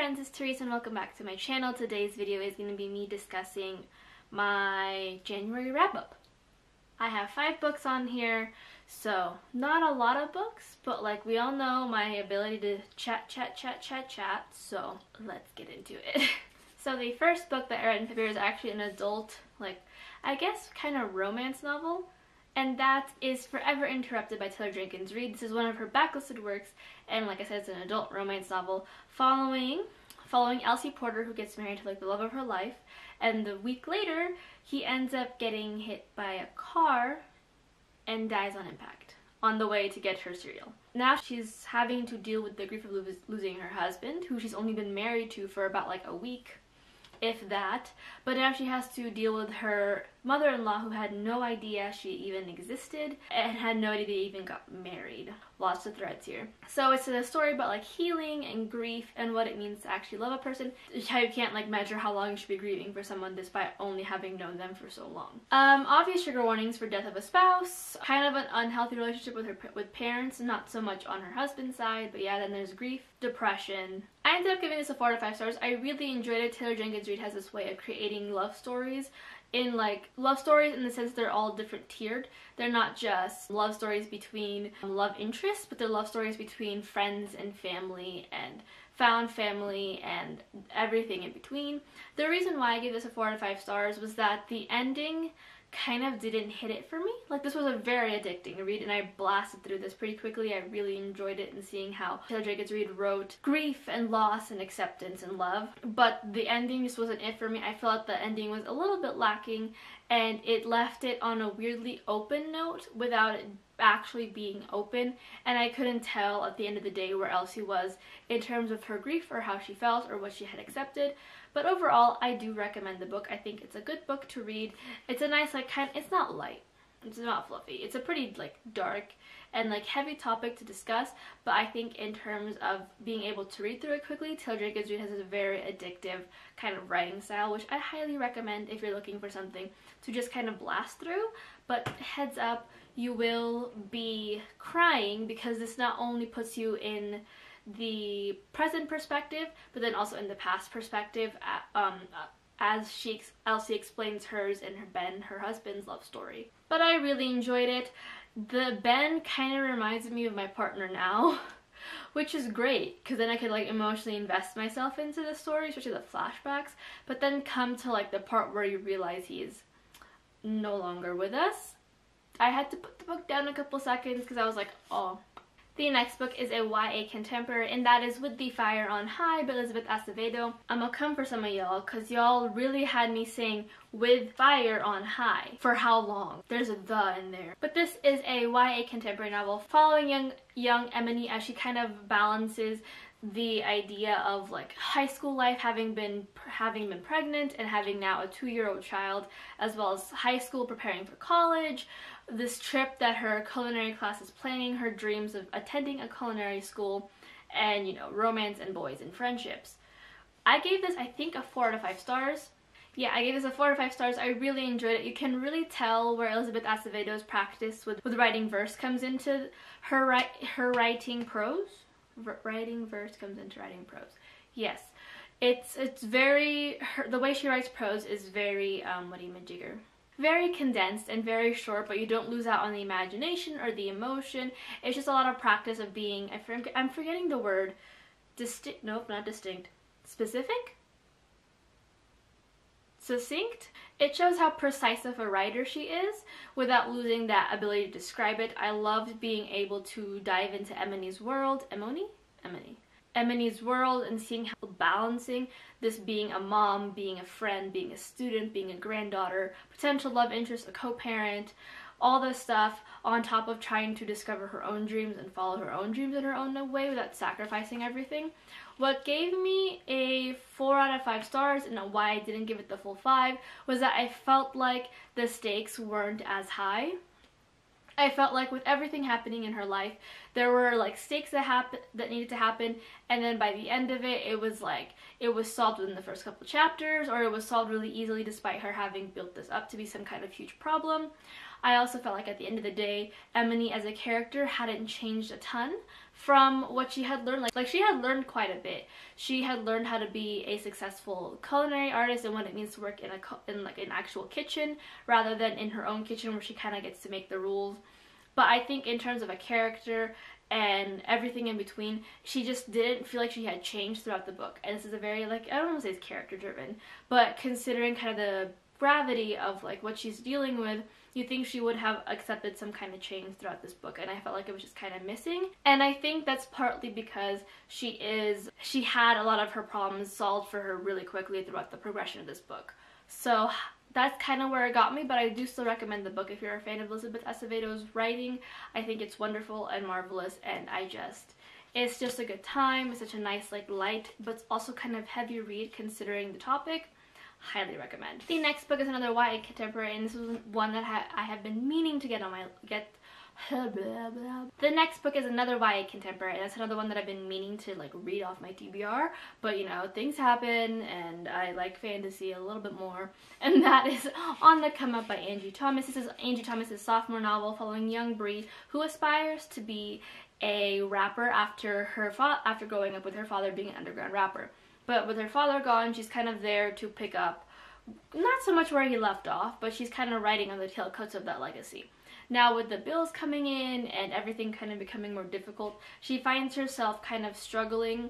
friends, it's Teresa and welcome back to my channel. Today's video is going to be me discussing my January wrap-up. I have 5 books on here, so not a lot of books, but like we all know my ability to chat, so let's get into it. So the first book that I read in February is actually an adult, like, I guess kind of romance novel. And that is Forever Interrupted by Taylor Jenkins Reid. This is one of her backlisted works, and like I said, it's an adult romance novel following Elsie Porter, who gets married to like the love of her life, and the week later he ends up getting hit by a car and dies on impact on the way to get her cereal. Now she's having to deal with the grief of losing her husband, who she's only been married to for about like a week, if that, but now she has to deal with her mother-in-law, who had no idea she even existed and had no idea they even got married. Lots of threads here. So it's a story about like healing and grief and what it means to actually love a person. How you can't like measure how long you should be grieving for someone despite only having known them for so long. Obvious trigger warnings for death of a spouse, kind of an unhealthy relationship with parents, not so much on her husband's side, but yeah, then there's grief, depression. I ended up giving this a 4 out of 5 stars. I really enjoyed it. Taylor Jenkins Reid has this way of creating love stories in the sense they're all different tiered. They're not just love stories between love interests, but they're love stories between friends and family and found family and everything in between. The reason why I gave this a 4 out of 5 stars was that the ending kind of didn't hit it for me. Like, this was a very addicting read and I blasted through this pretty quickly. I really enjoyed it, and seeing how Taylor Jenkins Reid wrote grief and loss and acceptance and love, but the ending just wasn't it for me. I felt the ending was a little bit lacking, and it left it on a weirdly open note without it actually being open, and I couldn't tell at the end of the day where Elsie was in terms of her grief or how she felt or what she had accepted. But overall, I do recommend the book. I think it's a good book to read. It's a nice, like, it's not light. It's not fluffy. It's a pretty, like, dark and, like, heavy topic to discuss. But I think in terms of being able to read through it quickly, Taylor Jenkins Reid has a very addictive kind of writing style, which I highly recommend if you're looking for something to just kind of blast through. But heads up, you will be crying because this not only puts you in the present perspective, but then also in the past perspective, as Elsie explains hers and her husband's love story. But I really enjoyed it. The Ben kind of reminds me of my partner now, which is great because then I could like emotionally invest myself into the story, especially the flashbacks, but then come to like the part where you realize he is no longer with us. I had to put the book down a couple seconds because I was like, oh. The next book is a YA contemporary, and that is With the Fire on High by Elizabeth Acevedo. I'm gonna come for some of y'all because y'all really had me saying with fire on high for how long. There's a "the" in there. But this is a YA contemporary novel following young Emily as she kind of balances the idea of like high school life, having been pregnant and having now a 2-year-old child, as well as high school, preparing for college, this trip that her culinary class is planning, her dreams of attending a culinary school, and, you know, romance and boys and friendships. I gave this, I think, a 4 out of 5 stars. Yeah, I gave this a 4 out of 5 stars. I really enjoyed it. You can really tell where Elizabeth Acevedo's practice with writing verse comes into her writing prose. Writing verse comes into writing prose. Yes, it's very, the way she writes prose is very very condensed and very short, but you don't lose out on the imagination or the emotion. It's just a lot of practice of being, I'm forgetting the word, nope, not distinct, specific? Succinct? It shows how precise of a writer she is without losing that ability to describe it. I loved being able to dive into Emily's world, Emily's world, and seeing how balancing this being a mom, being a friend, being a student, being a granddaughter, potential love interest, a co-parent, all this stuff on top of trying to discover her own dreams and follow her own dreams in her own way without sacrificing everything. What gave me a 4 out of 5 stars and why I didn't give it the full 5 was that I felt like the stakes weren't as high. I felt like with everything happening in her life, there were like stakes that needed to happen, and then by the end of it, it was like it was solved within the first couple chapters, or it was solved really easily despite her having built this up to be some kind of huge problem. I also felt like at the end of the day, Emily as a character hadn't changed a ton from what she had learned. Like she had learned quite a bit. She had learned how to be a successful culinary artist and what it means to work in like an actual kitchen rather than in her own kitchen where she kind of gets to make the rules. But I think in terms of a character and everything in between, she just didn't feel like she had changed throughout the book. And this is a very, like, I don't want to say it's character driven, but considering kind of the gravity of like what she's dealing with, you think she would have accepted some kind of change throughout this book, and I felt like it was just kind of missing. And I think that's partly because she had a lot of her problems solved for her really quickly throughout the progression of this book. So that's kind of where it got me, but I do still recommend the book if you're a fan of Elizabeth Acevedo's writing. I think it's wonderful and marvelous, and it's just a good time. It's such a nice, like, light, but also kind of heavy read considering the topic. Highly recommend. The next book is another YA contemporary, and this is one that I have been meaning to get on my The next book is another YA contemporary, and that's another one that I've been meaning to like read off my TBR, but you know, things happen and I like fantasy a little bit more, and that is On the Come Up by Angie Thomas. This is Angie Thomas's sophomore novel following young Bree, who aspires to be a rapper after growing up with her father being an underground rapper. But with her father gone, she's kind of there to pick up not so much where he left off, but she's kind of riding on the tailcoats of that legacy. Now with the bills coming in and everything kind of becoming more difficult, she finds herself kind of struggling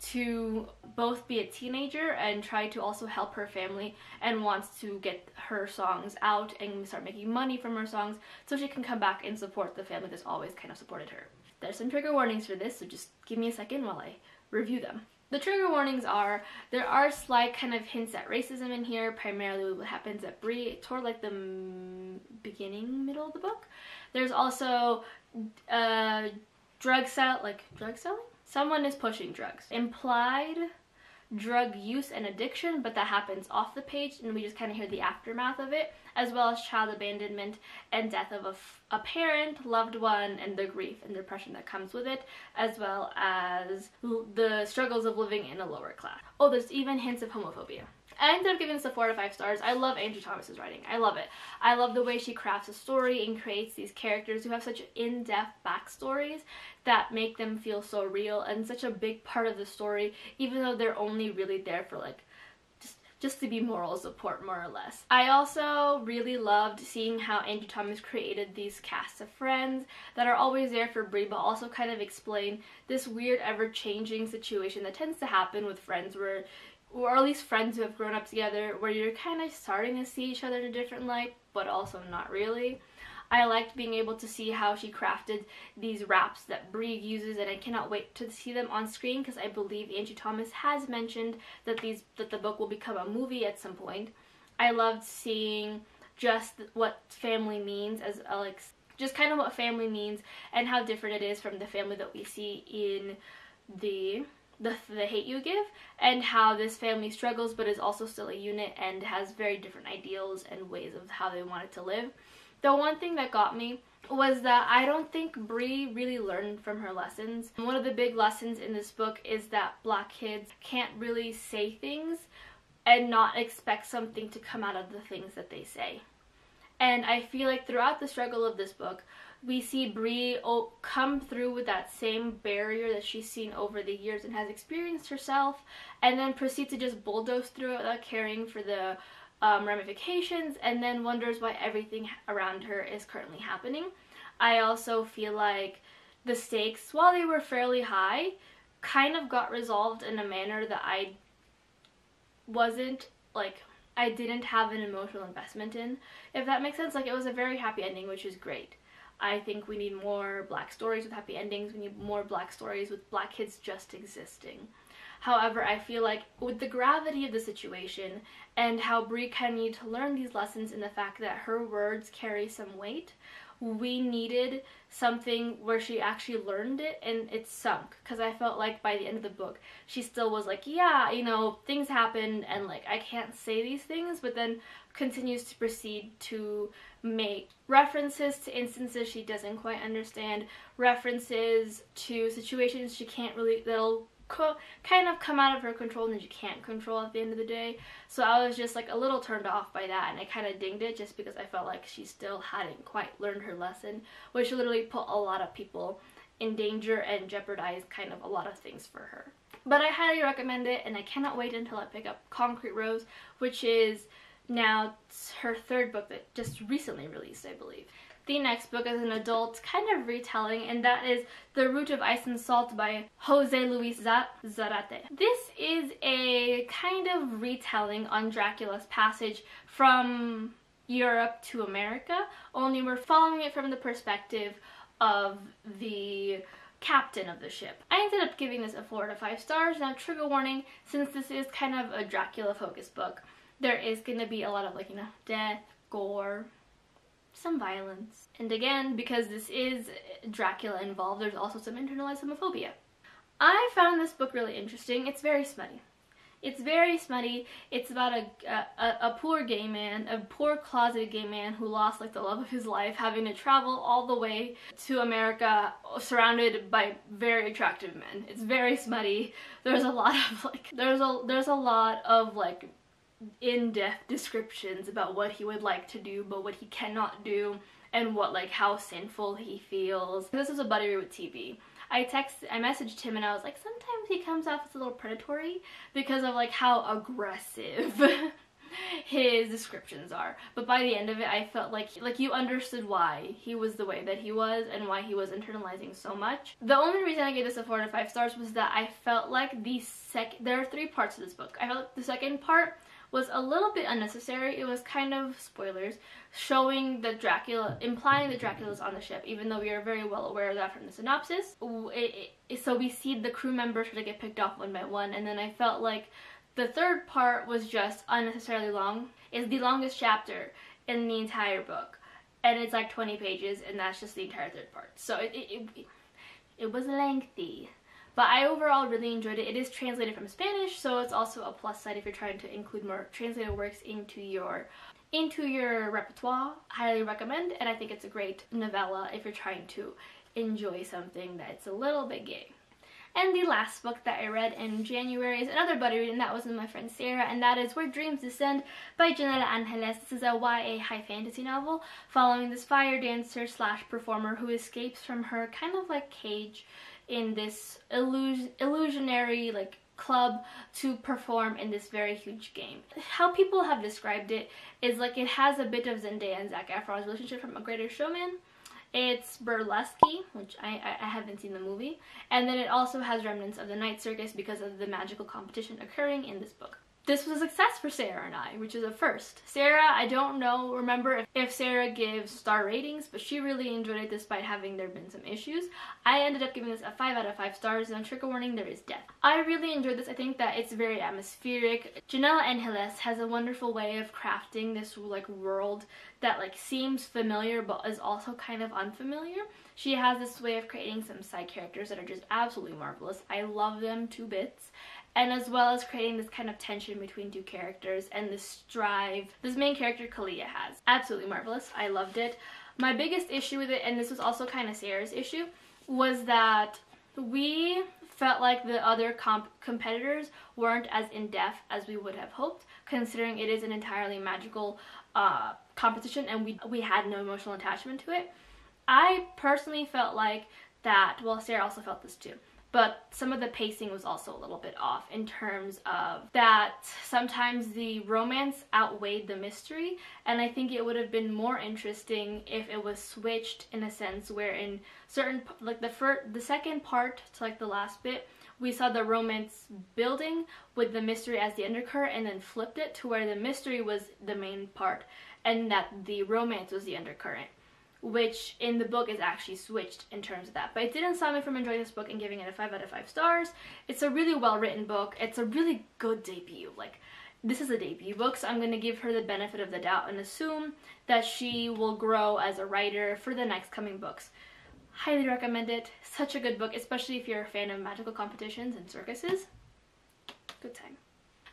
to both be a teenager and try to also help her family, and wants to get her songs out and start making money from her songs so she can come back and support the family that's always kind of supported her. There's some trigger warnings for this, so just give me a second while I review them. The trigger warnings are, there are slight kind of hints at racism in here, primarily what happens at Bree toward like the middle of the book. There's also drug selling? Someone is pushing drugs. Implied drug use and addiction, but that happens off the page and we just kind of hear the aftermath of it, as well as child abandonment and death of a parent, loved one, and the grief and depression that comes with it, as well as the struggles of living in a lower class. Oh, there's even hints of homophobia. I ended up giving this a 4 out of 5 stars. I love Angie Thomas's writing. I love it. I love the way she crafts a story and creates these characters who have such in-depth backstories that make them feel so real and such a big part of the story, even though they're only really there for like just to be moral support, more or less. I also really loved seeing how Angie Thomas created these casts of friends that are always there for Bree, but also kind of explain this weird ever-changing situation that tends to happen with friends where, or at least friends who have grown up together, where you're kind of starting to see each other in a different light, but also not really. I liked being able to see how she crafted these raps that Bree uses, and I cannot wait to see them on screen because I believe Angie Thomas has mentioned that the book will become a movie at some point. I loved seeing just what family means, as Alex, just kind of what family means and how different it is from the family that we see in the Hate U Give, and how this family struggles but is also still a unit and has very different ideals and ways of how they want it to live. The one thing that got me was that I don't think Bree really learned from her lessons. One of the big lessons in this book is that Black kids can't really say things and not expect something to come out of the things that they say. And I feel like throughout the struggle of this book, we see Bree come through with that same barrier that she's seen over the years and has experienced herself, and then proceed to just bulldoze through it without caring for the ramifications, and then wonders why everything around her is currently happening. I also feel like the stakes, while they were fairly high, kind of got resolved in a manner that I didn't have an emotional investment in, if that makes sense. Like, it was a very happy ending, which is great. I think we need more Black stories with happy endings. We need more Black stories with Black kids just existing. However, I feel like with the gravity of the situation and how Bree kind of needed to learn these lessons, and the fact that her words carry some weight, we needed something where she actually learned it and it sunk. Because I felt like by the end of the book, she still was like, yeah, you know, things happen and like I can't say these things, but then continues to proceed to make references to instances she doesn't quite understand, references to situations she can't really, that'll kind of come out of her control and that you can't control at the end of the day. So I was just like a little turned off by that, and I kind of dinged it just because I felt like she still hadn't quite learned her lesson, which literally put a lot of people endanger and jeopardize kind of a lot of things for her. But I highly recommend it, and I cannot wait until I pick up Concrete Rose, which is now her third book that just recently released, I believe. The next book is an adult kind of retelling, and that is The Root of Ice and Salt by Jose Luis Zarate. This is a kind of retelling on Dracula's passage from Europe to America, only we're following it from the perspective of the captain of the ship. I ended up giving this a 4 to 5 stars. Now, trigger warning, since this is kind of a Dracula focused book, there is going to be a lot of, like, death, gore, some violence. And again, because this is Dracula involved, there's also some internalized homophobia. I found this book really interesting. It's very smutty. It's very smutty. It's about a poor gay man, a poor closeted gay man who lost like the love of his life, having to travel all the way to America surrounded by very attractive men. It's very smutty. There's a lot of like there's a lot of like in-depth descriptions about what he would like to do but what he cannot do, and what like how sinful he feels. This is a buddy with TV. I messaged him and I was like, sometimes he comes off as a little predatory because of like how aggressive his descriptions are. But by the end of it, I felt like you understood why he was the way that he was and why he was internalizing so much. The only reason I gave this a 4 to 5 stars was that I felt like there are 3 parts of this book. I felt like the second part was a little bit unnecessary. It was kind of spoilers, showing that implying that Dracula's on the ship, even though we are very well aware of that from the synopsis. So we see the crew members try to get picked off one by one, and then I felt like the third part was just unnecessarily long. It's the longest chapter in the entire book, and it's like 20 pages, and that's just the entire third part. So it was lengthy. But I overall really enjoyed it. It is translated from Spanish, so it's also a plus side if you're trying to include more translated works into your repertoire. Highly recommend, and I think it's a great novella if you're trying to enjoy something that's a little bit gay. And the last book that I read in January is another buddy read, and that was with my friend Sarah, and that is Where Dreams Descend by Janela Angeles. This is a YA high fantasy novel following this fire dancer / performer who escapes from her kind of like cage in this illusionary like club to perform in this very huge game. How people have described it is like it has a bit of Zendaya and Zac Efron's relationship from A Greatest Showman. It's burlesque, which I haven't seen the movie, and then it also has remnants of the Night Circus because of the magical competition occurring in this book. This was a success for Sarah and I, which is a first. Sarah, I don't remember if Sarah gives star ratings, but she really enjoyed it despite having there been some issues. I ended up giving this a 5 out of 5 stars, and trigger warning, there is death. I really enjoyed this. I think that it's very atmospheric. Janela Angeles has a wonderful way of crafting this like world that like seems familiar but is also kind of unfamiliar. She has this way of creating some side characters that are just absolutely marvelous. I love them to bits. And as well as creating this kind of tension between 2 characters and this drive this main character Kalia has. Absolutely marvelous. I loved it. My biggest issue with it, and this was also kind of Sarah's issue, was that we felt like the other competitors weren't as in-depth as we would have hoped, considering it is an entirely magical competition and we had no emotional attachment to it. I personally felt like that, well, Sarah also felt this too, but some of the pacing was also a little bit off in terms of that sometimes the romance outweighed the mystery, and I think it would have been more interesting if it was switched in a sense where in certain, like the second part to like the last bit, we saw the romance building with the mystery as the undercurrent, and then flipped it to where the mystery was the main part and that the romance was the undercurrent, which in the book is actually switched in terms of that. But it didn't stop me from enjoying this book and giving it a 5 out of 5 stars. It's a really well written book. It's a really good debut. Like, this is a debut book, so I'm going to give her the benefit of the doubt and assume that she will grow as a writer for the next coming books. Highly recommend it. Such a good book, especially if you're a fan of magical competitions and circuses. Good time.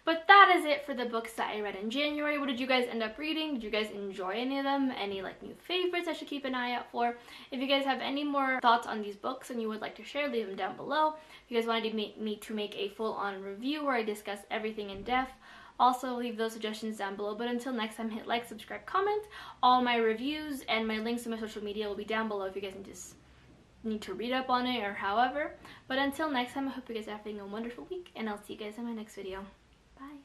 But that is it for the books that I read in January. What did you guys end up reading? Did you guys enjoy any of them? Any like new favorites I should keep an eye out for? If you guys have any more thoughts on these books and you would like to share, leave them down below. If you guys wanted me to make a full-on review where I discuss everything in depth, also leave those suggestions down below. But until next time, hit like, subscribe, comment. All my reviews and my links to my social media will be down below if you guys need to need to read up on it or however. But until next time, I hope you guys are having a wonderful week, and I'll see you guys in my next video. Bye!